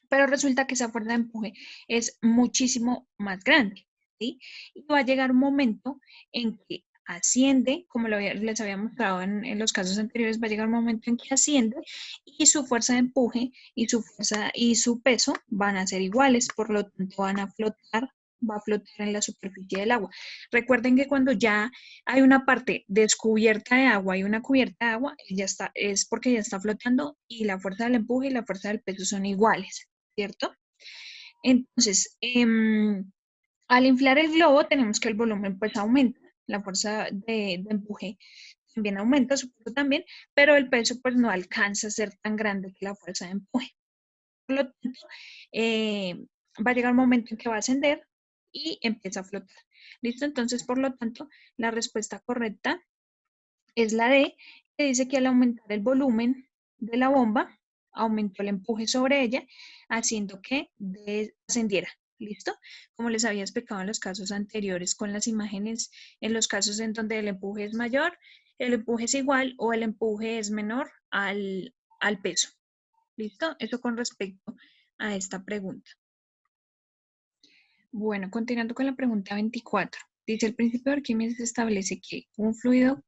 S1: Pero resulta que esa fuerza de empuje es muchísimo más grande, ¿sí? Y va a llegar un momento en que asciende, como les había mostrado en los casos anteriores, va a llegar un momento en que asciende y su fuerza de empuje y su fuerza y su peso van a ser iguales, por lo tanto van a flotar, va a flotar en la superficie del agua. Recuerden que cuando ya hay una parte descubierta de agua y una cubierta de agua, ya está, es porque ya está flotando y la fuerza del empuje y la fuerza del peso son iguales, ¿cierto? Entonces, al inflar el globo tenemos que el volumen pues aumenta, la fuerza de empuje también aumenta, su peso también, pero el peso pues no alcanza a ser tan grande que la fuerza de empuje. Por lo tanto, va a llegar un momento en que va a ascender y empieza a flotar. ¿Listo? Entonces, por lo tanto, la respuesta correcta es la D, que dice que al aumentar el volumen de la bomba, aumentó el empuje sobre ella, haciendo que descendiera. ¿Listo? Como les había explicado en los casos anteriores con las imágenes, en los casos en donde el empuje es mayor, el empuje es igual o el empuje es menor al peso. ¿Listo? Eso con respecto a esta pregunta. Bueno, continuando con la pregunta 24. Dice, el principio de Arquímedes establece que un fluido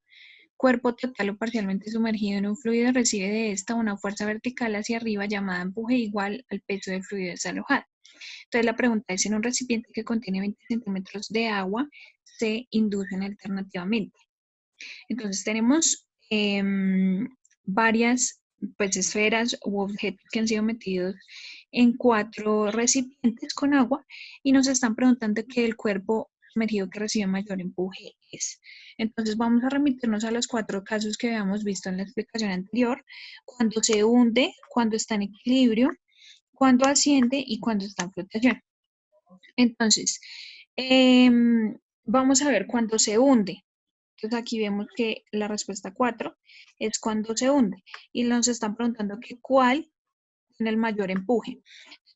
S1: cuerpo total o parcialmente sumergido en un fluido recibe de esta una fuerza vertical hacia arriba llamada empuje igual al peso del fluido desalojado. Entonces la pregunta es, en un recipiente que contiene 20 centímetros de agua, se inducen alternativamente. Entonces tenemos varias pues, esferas u objetos que han sido metidos en 4 recipientes con agua y nos están preguntando qué el cuerpo sumergido que recibe mayor empuje es. Entonces vamos a remitirnos a los 4 casos que habíamos visto en la explicación anterior, cuando se hunde, cuando está en equilibrio, cuando asciende y cuando está en flotación. Entonces, vamos a ver cuando se hunde. Entonces aquí vemos que la respuesta 4 es cuando se hunde y nos están preguntando que cuál tiene el mayor empuje.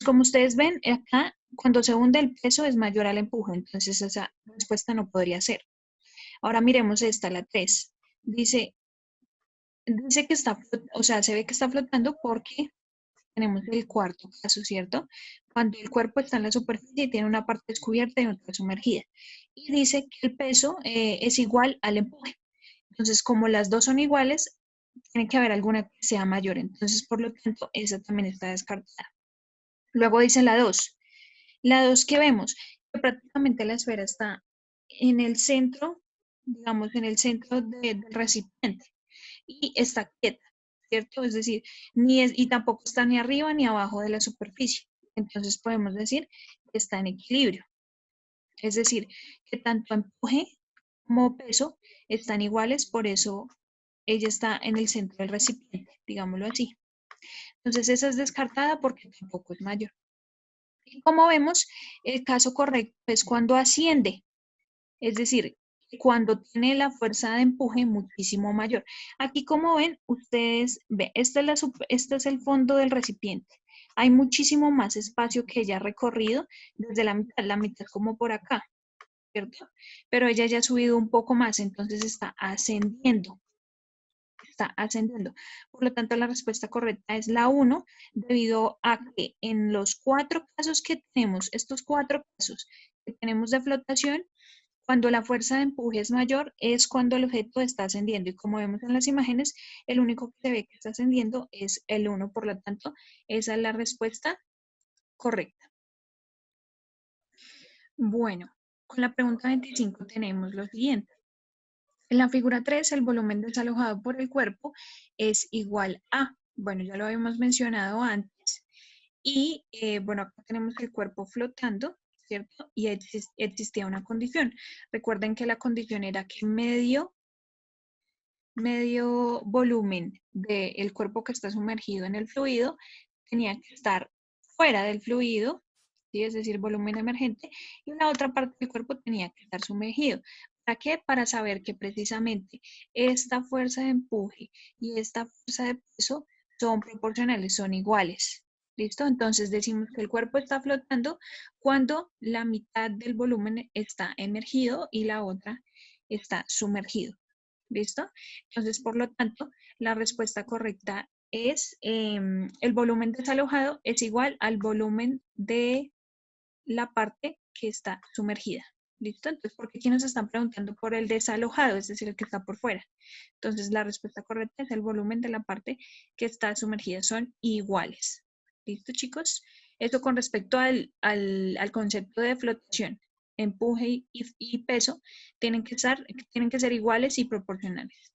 S1: Como ustedes ven acá, cuando se hunde el peso es mayor al empuje, entonces esa respuesta no podría ser. Ahora miremos esta, la 3. Dice que está, o sea, se ve que está flotando porque tenemos el cuarto caso, ¿cierto? Cuando el cuerpo está en la superficie y tiene una parte descubierta y otra sumergida. Y dice que el peso es igual al empuje. Entonces, como las dos son iguales, tiene que haber alguna que sea mayor. Entonces, por lo tanto, esa también está descartada. Luego dice la 2. La 2 que vemos, que prácticamente la esfera está en el centro, digamos, en el centro del recipiente y está quieta, ¿cierto? Es decir, y tampoco está ni arriba ni abajo de la superficie. Entonces podemos decir que está en equilibrio. Es decir, que tanto empuje como peso están iguales, por eso ella está en el centro del recipiente, digámoslo así. Entonces esa es descartada porque tampoco es mayor. Y como vemos, el caso correcto es cuando asciende, es decir, cuando tiene la fuerza de empuje muchísimo mayor. Aquí como ven, ustedes ven, este es el fondo del recipiente. Hay muchísimo más espacio que ella ha recorrido desde la mitad como por acá, ¿cierto? Pero ella ya ha subido un poco más, entonces está ascendiendo. Está ascendiendo. Por lo tanto, la respuesta correcta es la 1, debido a que en los 4 casos que tenemos, estos 4 casos que tenemos de flotación, Cuando la fuerza de empuje es mayor es cuando el objeto está ascendiendo y como vemos en las imágenes, el único que se ve que está ascendiendo es el 1, por lo tanto, esa es la respuesta correcta. Bueno, con la pregunta 25 tenemos lo siguiente. En la figura 3, el volumen desalojado por el cuerpo es igual a, bueno, ya lo habíamos mencionado antes, y bueno, acá tenemos el cuerpo flotando, ¿cierto? Y existía una condición. Recuerden que la condición era que medio volumen del cuerpo que está sumergido en el fluido tenía que estar fuera del fluido, ¿sí? Es decir, volumen emergente, y la otra parte del cuerpo tenía que estar sumergido. ¿Para qué? Para saber que precisamente esta fuerza de empuje y esta fuerza de peso son proporcionales, son iguales. ¿Listo? Entonces decimos que el cuerpo está flotando cuando la mitad del volumen está emergido y la otra está sumergido. ¿Listo? Entonces, por lo tanto, la respuesta correcta es el volumen desalojado es igual al volumen de la parte que está sumergida. ¿Listo? Entonces, porque aquí nos están preguntando por el desalojado, es decir, el que está por fuera. Entonces, la respuesta correcta es el volumen de la parte que está sumergida. Son iguales. ¿Listo, chicos? Esto con respecto al concepto de flotación. Empuje y peso tienen que ser iguales y proporcionales.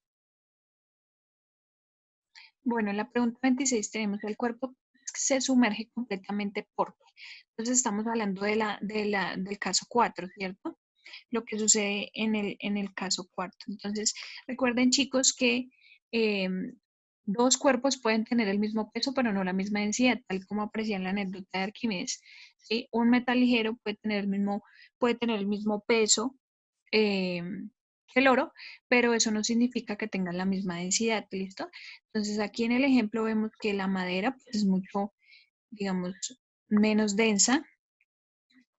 S1: Bueno, en la pregunta 26 tenemos el cuerpo se sumerge completamente por qué. Entonces estamos hablando del caso 4, ¿cierto? Lo que sucede en el caso cuarto. Entonces, recuerden, chicos, que dos cuerpos pueden tener el mismo peso, pero no la misma densidad, tal como aparecía en la anécdota de Arquímedes. ¿Sí? Un metal ligero puede tener el mismo peso que el oro, pero eso no significa que tengan la misma densidad, ¿listo? Entonces, aquí en el ejemplo vemos que la madera pues, es mucho, digamos, menos densa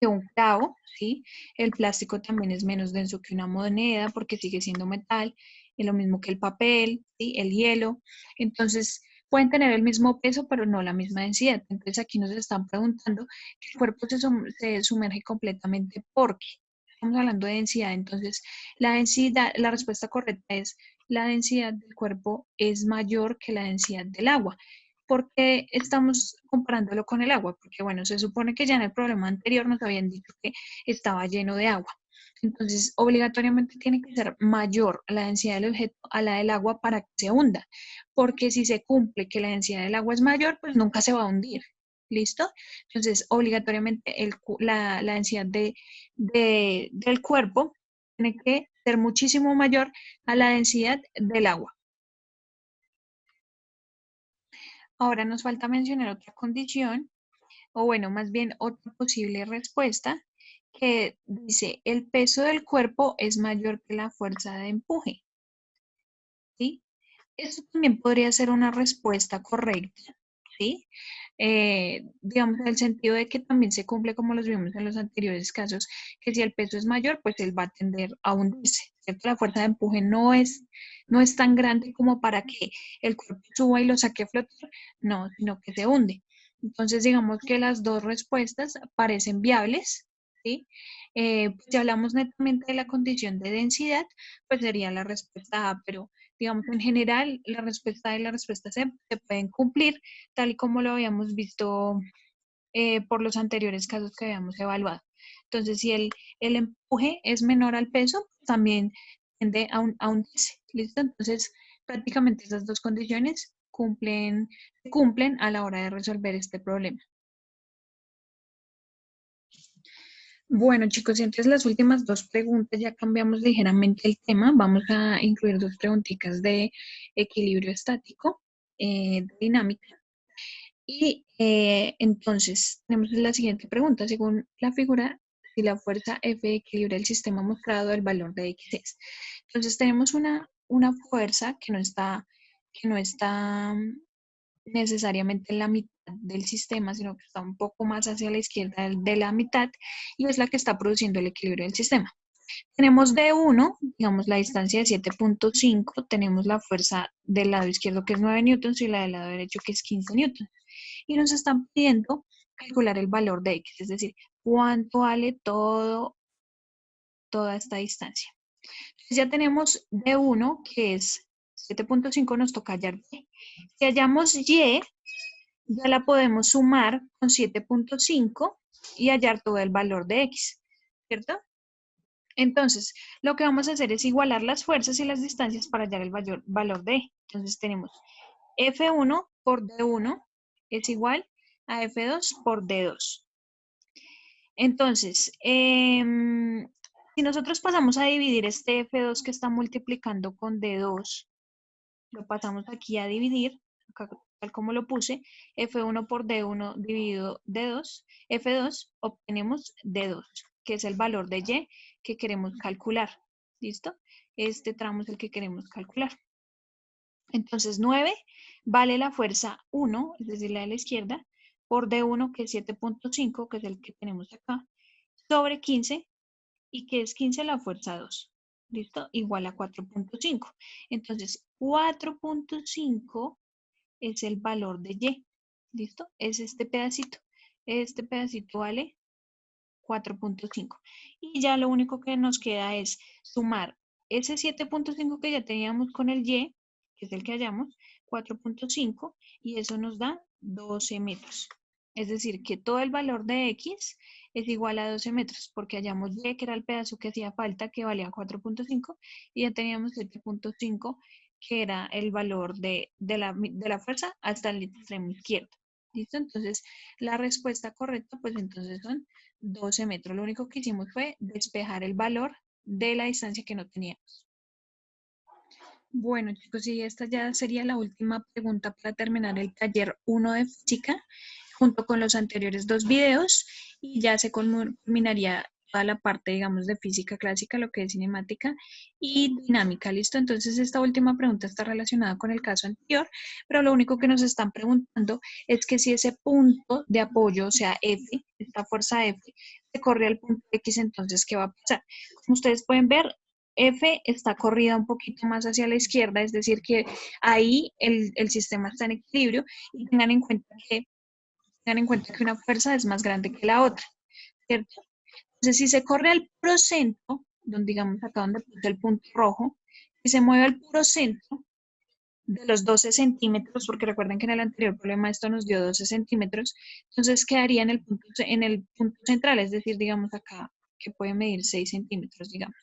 S1: que un clavo, ¿sí? El plástico también es menos denso que una moneda porque sigue siendo metal, y lo mismo que el papel, ¿sí? El hielo. Entonces, pueden tener el mismo peso, pero no la misma densidad. Entonces, aquí nos están preguntando que el cuerpo se sumerge completamente porque estamos hablando de densidad. Entonces, la densidad, la respuesta correcta es la densidad del cuerpo es mayor que la densidad del agua. ¿Por qué estamos comparándolo con el agua? Porque, bueno, se supone que ya en el problema anterior nos habían dicho que estaba lleno de agua. Entonces, obligatoriamente tiene que ser mayor la densidad del objeto a la del agua para que se hunda. Porque si se cumple que la densidad del agua es mayor, pues nunca se va a hundir. ¿Listo? Entonces, obligatoriamente la densidad del cuerpo tiene que ser muchísimo mayor a la densidad del agua. Ahora nos falta mencionar otra condición, o bueno, más bien otra posible respuesta, que dice, el peso del cuerpo es mayor que la fuerza de empuje. ¿Sí? Eso también podría ser una respuesta correcta, ¿sí? Digamos, en el sentido de que también se cumple, como los vimos en los anteriores casos, que si el peso es mayor, pues él va a tender a hundirse, ¿cierto? La fuerza de empuje no es tan grande como para que el cuerpo suba y lo saque a flotar, no, sino que se hunde. Entonces, digamos que las dos respuestas parecen viables, ¿sí? Si hablamos netamente de la condición de densidad, pues sería la respuesta A, pero digamos, en general, la respuesta A y la respuesta C se pueden cumplir, tal y como lo habíamos visto por los anteriores casos que habíamos evaluado. Entonces, si el empuje es menor al peso, también tiende a hundirse. ¿Listo? Entonces, prácticamente esas dos condiciones se cumplen a la hora de resolver este problema. Bueno, chicos, entre las últimas dos preguntas ya cambiamos ligeramente el tema. Vamos a incluir dos preguntitas de equilibrio estático, de dinámica. Y entonces tenemos la siguiente pregunta. Según la figura, si la fuerza F equilibra el sistema mostrado, el valor de X es. Entonces tenemos una fuerza que no está necesariamente en la mitad del sistema, sino que está un poco más hacia la izquierda de la mitad y es la que está produciendo el equilibrio del sistema. Tenemos D1, digamos la distancia de 7.5, tenemos la fuerza del lado izquierdo que es 9 newtons y la del lado derecho que es 15 newtons. Y nos están pidiendo calcular el valor de X, es decir, cuánto vale todo toda esta distancia. Entonces ya tenemos D1, que es 7.5, nos toca hallar Y. Si hallamos Y, ya la podemos sumar con 7.5 y hallar todo el valor de X, ¿cierto? Entonces, lo que vamos a hacer es igualar las fuerzas y las distancias para hallar el valor de E. Entonces tenemos F1 por D1 es igual a F2 por D2. Entonces, si nosotros pasamos a dividir este F2 que está multiplicando con D2, lo pasamos aquí a dividir, acá, tal como lo puse, F1 por D1 dividido D2, F2, obtenemos D2, que es el valor de Y que queremos calcular. ¿Listo? Este tramo es el que queremos calcular. Entonces 9 vale la fuerza 1, es decir, la de la izquierda, por D1, que es 7.5, que es el que tenemos acá, sobre 15, y que es 15 la fuerza 2. ¿Listo? Igual a 4.5. Entonces 4.5 es el valor de Y. ¿Listo? Es este pedacito. Este pedacito vale 4.5. Y ya lo único que nos queda es sumar ese 7.5 que ya teníamos con el Y, que es el que hallamos, 4.5, y eso nos da 12 metros. Es decir, que todo el valor de X es igual a 12 metros, porque hallamos Y, que era el pedazo que hacía falta, que valía 4.5, y ya teníamos 7.5, que era el valor de la fuerza hasta el extremo izquierdo. ¿Listo? Entonces, la respuesta correcta, pues entonces son 12 metros. Lo único que hicimos fue despejar el valor de la distancia que no teníamos. Bueno, chicos, y esta ya sería la última pregunta para terminar el taller 1 de física, junto con los anteriores 2 videos, y ya se culminaría toda la parte, digamos, de física clásica, lo que es cinemática y dinámica, ¿listo? Entonces, esta última pregunta está relacionada con el caso anterior, pero lo único que nos están preguntando es que si ese punto de apoyo, o sea, F, esta fuerza F, se corre al punto X, entonces, ¿qué va a pasar? Como ustedes pueden ver, F está corrida un poquito más hacia la izquierda, es decir, que ahí el sistema está en equilibrio, y tengan en cuenta que una fuerza es más grande que la otra, ¿cierto? Entonces, si se corre al puro centro, donde digamos acá donde puse el punto rojo, y se mueve al puro centro de los 12 centímetros, porque recuerden que en el anterior problema esto nos dio 12 centímetros, entonces quedaría en el punto central, es decir, digamos acá, que puede medir 6 centímetros, digamos.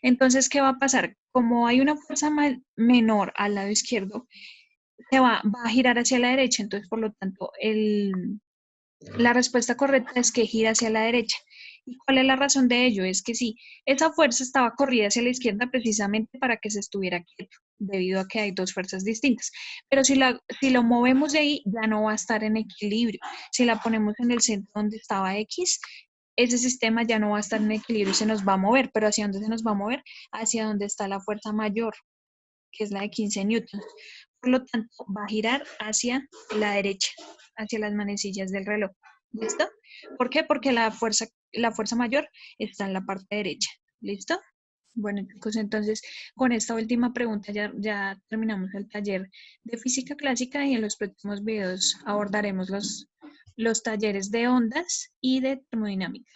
S1: Entonces, ¿qué va a pasar? Como hay una fuerza menor al lado izquierdo, va a girar hacia la derecha, entonces por lo tanto la respuesta correcta es que gira hacia la derecha. ¿Y cuál es la razón de ello? Es que sí, esa fuerza estaba corrida hacia la izquierda precisamente para que se estuviera quieto, debido a que hay dos fuerzas distintas. Pero si lo movemos de ahí, ya no va a estar en equilibrio. Si la ponemos en el centro donde estaba X, ese sistema ya no va a estar en equilibrio y se nos va a mover. ¿Pero hacia dónde se nos va a mover? Hacia donde está la fuerza mayor, que es la de 15 newtons. Por lo tanto, va a girar hacia la derecha, hacia las manecillas del reloj. ¿Listo? ¿Por qué? Porque la fuerza mayor está en la parte derecha. ¿Listo? Bueno, chicos, entonces con esta última pregunta ya terminamos el taller de física clásica, y en los próximos videos abordaremos los talleres de ondas y de termodinámica.